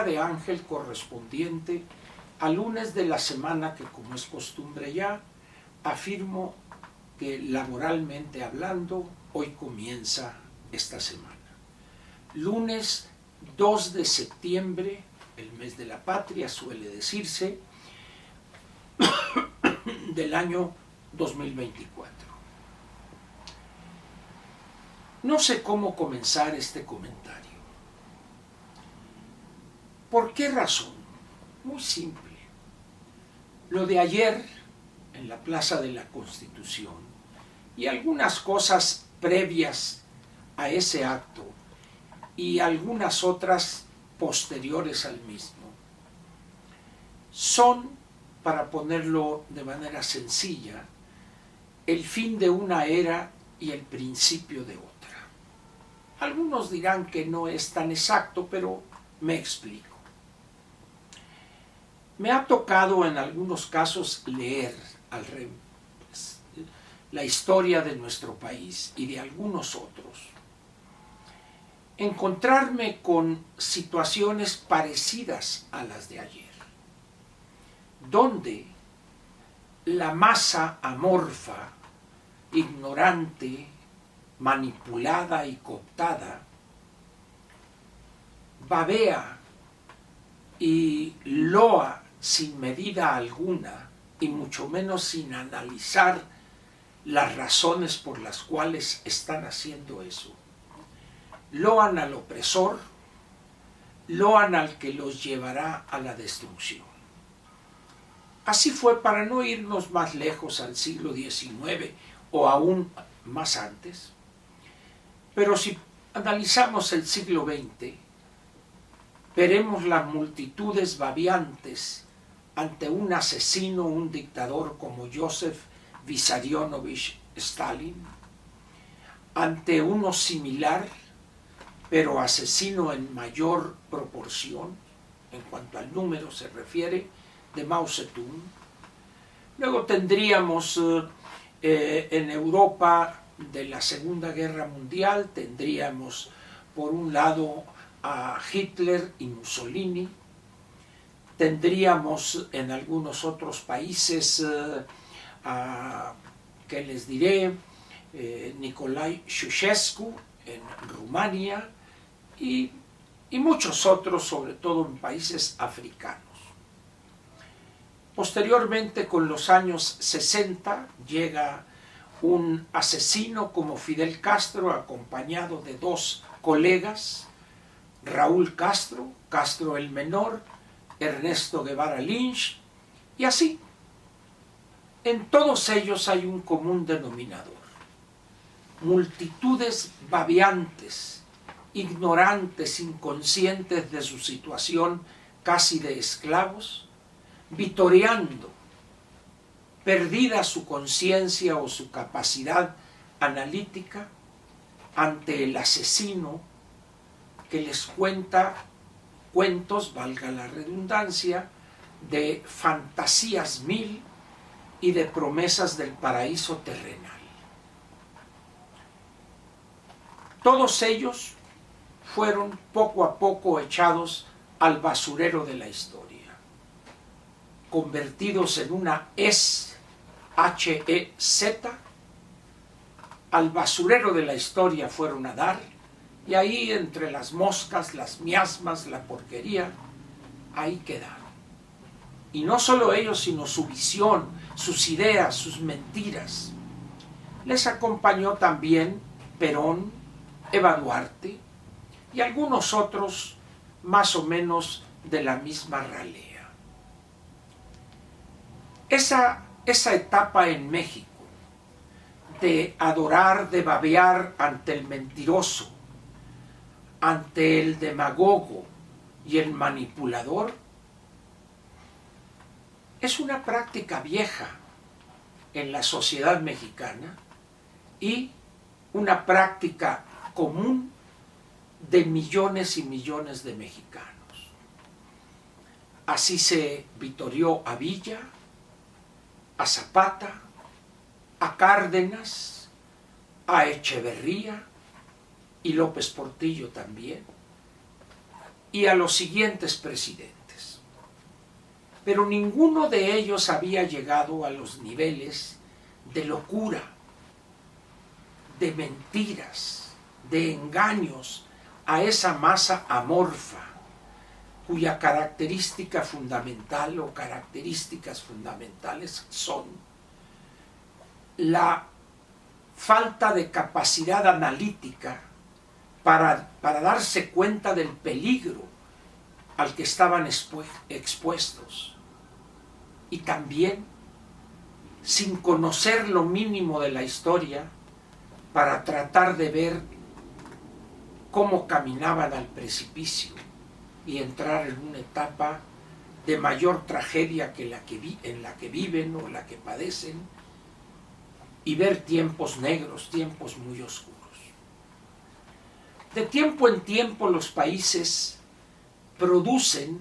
Lectura de Ángel correspondiente al lunes de la semana que, como es costumbre ya, afirmo que laboralmente hablando, hoy comienza esta semana. Lunes 2 de septiembre, el mes de la patria suele decirse, del año 2024. No sé cómo comenzar este comentario. ¿Por qué razón? Muy simple. Lo de ayer en la Plaza de la Constitución y algunas cosas previas a ese acto y algunas otras posteriores al mismo son, para ponerlo de manera sencilla, el fin de una era y el principio de otra. Algunos dirán que no es tan exacto, pero me explico. Me ha tocado en algunos casos leer la historia de nuestro país y de algunos otros. Encontrarme con situaciones parecidas a las de ayer, donde la masa amorfa, ignorante, manipulada y cooptada, babea y loa sin medida alguna, y mucho menos sin analizar las razones por las cuales están haciendo eso. Loan al opresor, loan al que los llevará a la destrucción. Así fue, para no irnos más lejos, al siglo XIX o aún más antes. Pero si analizamos el siglo XX, veremos las multitudes babeantes ante un asesino, un dictador como Joseph Vissarionovich Stalin, ante uno similar, pero asesino en mayor proporción, en cuanto al número se refiere, de Mao Zedong. Luego tendríamos en Europa de la Segunda Guerra Mundial, tendríamos por un lado a Hitler y Mussolini, tendríamos en algunos otros países, ¿qué les diré? Nicolae Ceausescu en Rumania y muchos otros, sobre todo en países africanos. Posteriormente, con los años 60, llega un asesino como Fidel Castro, acompañado de dos colegas, Raúl Castro, Castro el Menor, Ernesto Guevara Lynch, y así. En todos ellos hay un común denominador: multitudes babeantes, ignorantes, inconscientes de su situación casi de esclavos, vitoreando, perdida su conciencia o su capacidad analítica, ante el asesino que les cuenta cuentos, valga la redundancia, de fantasías mil y de promesas del paraíso terrenal. Todos ellos fueron poco a poco echados al basurero de la historia, convertidos en una H-E-Z, al basurero de la historia fueron a dar, y ahí entre las moscas, las miasmas, la porquería, ahí quedaron. Y no solo ellos, sino su visión, sus ideas, sus mentiras. Les acompañó también Perón, Eva Duarte y algunos otros más o menos de la misma ralea. Esa etapa en México de adorar, de babear ante el mentiroso, ante el demagogo y el manipulador, es una práctica vieja en la sociedad mexicana y una práctica común de millones y millones de mexicanos. Así se vitoreó a Villa, a Zapata, a Cárdenas, a Echeverría y López Portillo también. y a los siguientes presidentes. Pero ninguno de ellos había llegado a los niveles de locura, de mentiras, de engaños a esa masa amorfa, cuya característica fundamental o características fundamentales son la falta de capacidad analítica para darse cuenta del peligro al que estaban expuestos, y también sin conocer lo mínimo de la historia para tratar de ver cómo caminaban al precipicio y entrar en una etapa de mayor tragedia que en la que viven o la que padecen, y ver tiempos negros, tiempos muy oscuros. De tiempo en tiempo los países producen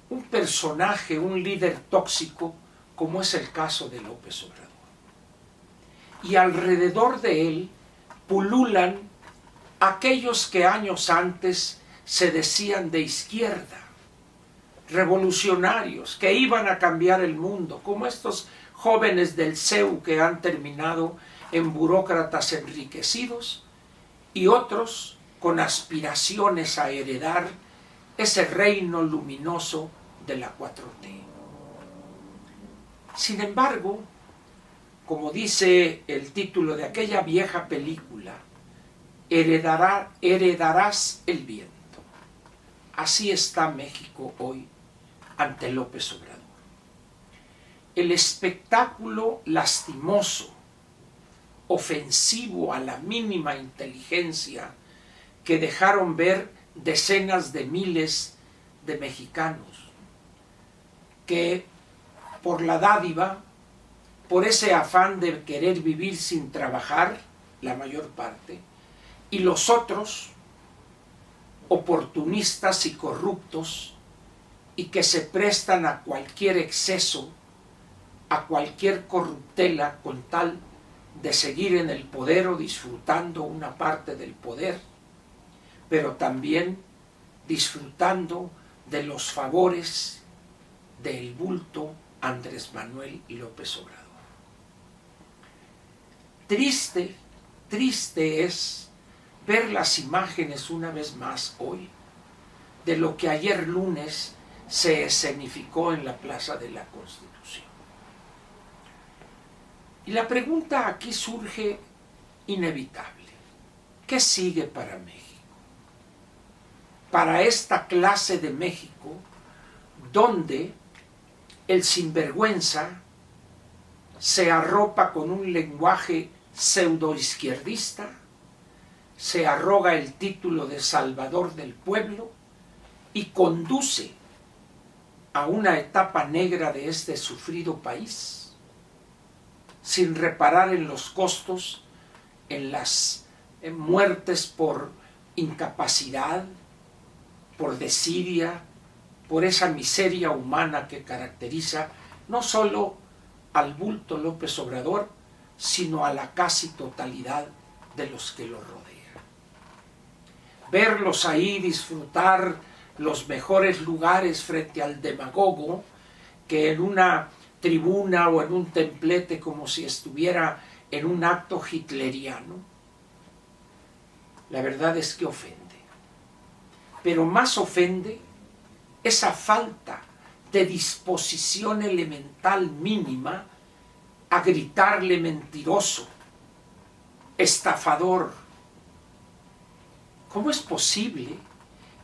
un personaje, un líder tóxico, como es el caso de López Obrador. Y alrededor de él pululan aquellos que años antes se decían de izquierda, revolucionarios, que iban a cambiar el mundo, como estos jóvenes del CEU que han terminado en burócratas enriquecidos, y otros con aspiraciones a heredar ese reino luminoso de la 4T. Sin embargo, como dice el título de aquella vieja película, heredarás el viento. Así está México hoy ante López Obrador. El espectáculo lastimoso, ofensivo a la mínima inteligencia que dejaron ver decenas de miles de mexicanos, que por la dádiva, por ese afán de querer vivir sin trabajar, la mayor parte, y los otros, oportunistas y corruptos, y que se prestan a cualquier exceso, a cualquier corruptela con tal de seguir en el poder o disfrutando una parte del poder, pero también disfrutando de los favores del bulto Andrés Manuel López Obrador. Triste es ver las imágenes una vez más hoy de lo que ayer lunes se escenificó en la Plaza de la Constitución. Y la pregunta aquí surge inevitable: ¿qué sigue para México? Para esta clase de México, donde el sinvergüenza se arropa con un lenguaje pseudoizquierdista, se arroga el título de salvador del pueblo y conduce a una etapa negra de este sufrido país, sin reparar en los costos, en las muertes por incapacidad, por desidia, por esa miseria humana que caracteriza no solo al bulto López Obrador, sino a la casi totalidad de los que lo rodean. Verlos ahí disfrutar los mejores lugares frente al demagogo, que en una tribuna o en un templete, como si estuviera en un acto hitleriano, la verdad es que ofende. Pero más ofende esa falta de disposición elemental mínima a gritarle mentiroso, estafador. ¿Cómo es posible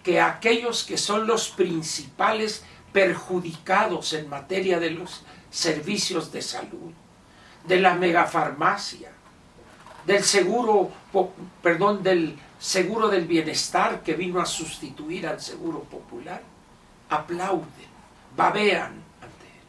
que aquellos que son los principales perjudicados en materia de los servicios de salud, de la megafarmacia, del seguro del bienestar que vino a sustituir al seguro popular, aplauden, babean ante él?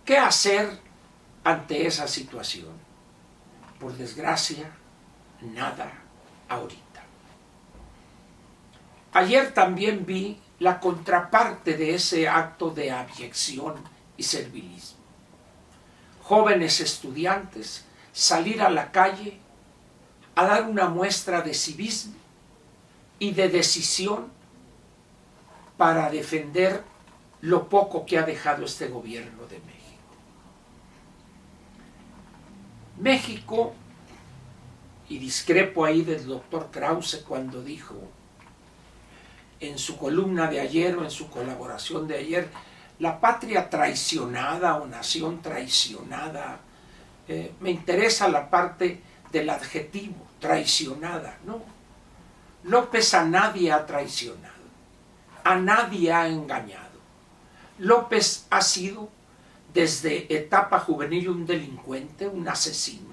¿Qué hacer ante esa situación? Por desgracia, nada ahorita. Ayer también vi la contraparte de ese acto de abyección y servilismo. Jóvenes estudiantes salir a la calle a dar una muestra de civismo y de decisión para defender lo poco que ha dejado este gobierno de México. México, y discrepo ahí del doctor Krause cuando dijo en su columna de ayer o en su colaboración de ayer, la patria traicionada o nación traicionada, me interesa la parte del adjetivo, traicionada, no. López a nadie ha traicionado, a nadie ha engañado. López ha sido desde etapa juvenil un delincuente, un asesino,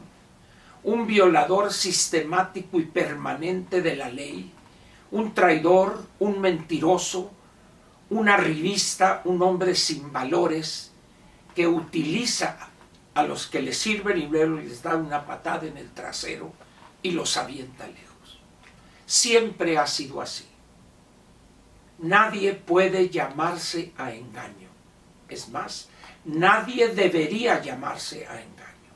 un violador sistemático y permanente de la ley, un traidor, un mentiroso, un arribista, un hombre sin valores que utiliza a los que le sirven y luego les da una patada en el trasero y los avienta lejos. Siempre ha sido así. Nadie puede llamarse a engaño. Es más, nadie debería llamarse a engaño.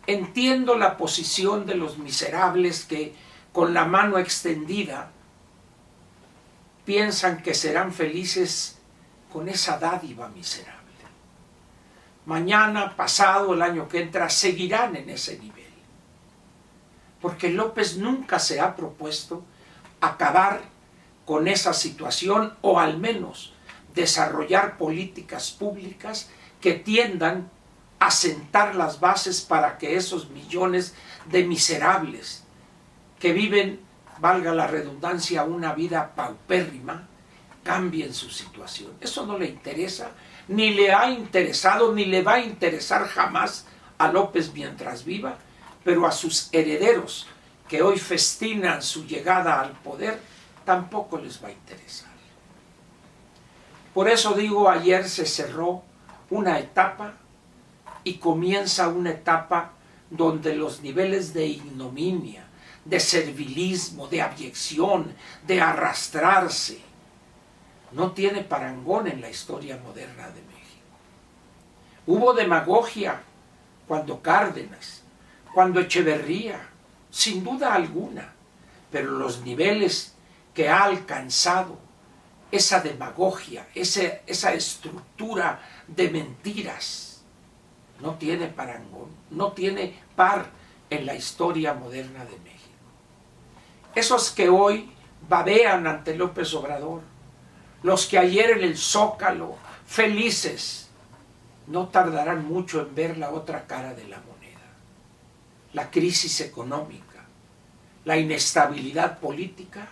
Entiendo la posición de los miserables que con la mano extendida piensan que serán felices con esa dádiva miserable. Mañana, pasado, el año que entra, seguirán en ese nivel. Porque López nunca se ha propuesto acabar con esa situación o al menos desarrollar políticas públicas que tiendan a sentar las bases para que esos millones de miserables que viven, valga la redundancia, una vida paupérrima, cambien su situación. Eso no le interesa, ni le ha interesado, ni le va a interesar jamás a López mientras viva, pero a sus herederos que hoy festinan su llegada al poder, tampoco les va a interesar. Por eso digo, ayer se cerró una etapa y comienza una etapa donde los niveles de ignominia, de servilismo, de abyección, de arrastrarse, no tiene parangón en la historia moderna de México. Hubo demagogia cuando Cárdenas, cuando Echeverría, sin duda alguna, pero los niveles que ha alcanzado esa demagogia, esa estructura de mentiras, no tiene parangón, no tiene par en la historia moderna de México. Esos que hoy babean ante López Obrador, los que ayer en el Zócalo, felices, no tardarán mucho en ver la otra cara de la moneda. La crisis económica, la inestabilidad política,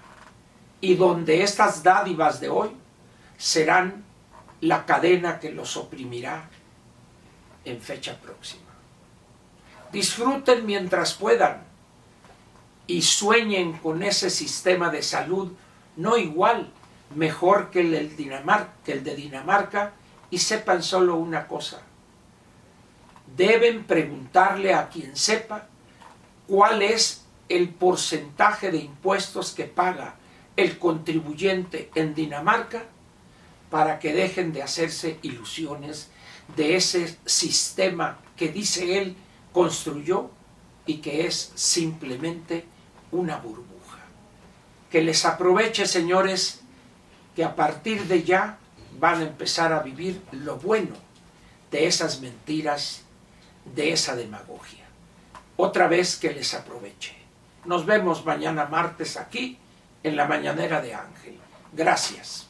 y donde estas dádivas de hoy serán la cadena que los oprimirá en fecha próxima. Disfruten mientras puedan y sueñen con ese sistema de salud no igual, mejor que el de Dinamarca, y sepan solo una cosa: deben preguntarle a quien sepa cuál es el porcentaje de impuestos que paga el contribuyente en Dinamarca para que dejen de hacerse ilusiones de ese sistema que dice él construyó y que es simplemente una burbuja. Que les aproveche, señores, que a partir de ya van a empezar a vivir lo bueno de esas mentiras, de esa demagogia. Otra vez que les aproveche. Nos vemos mañana martes aquí en la Mañanera de Ángel. Gracias.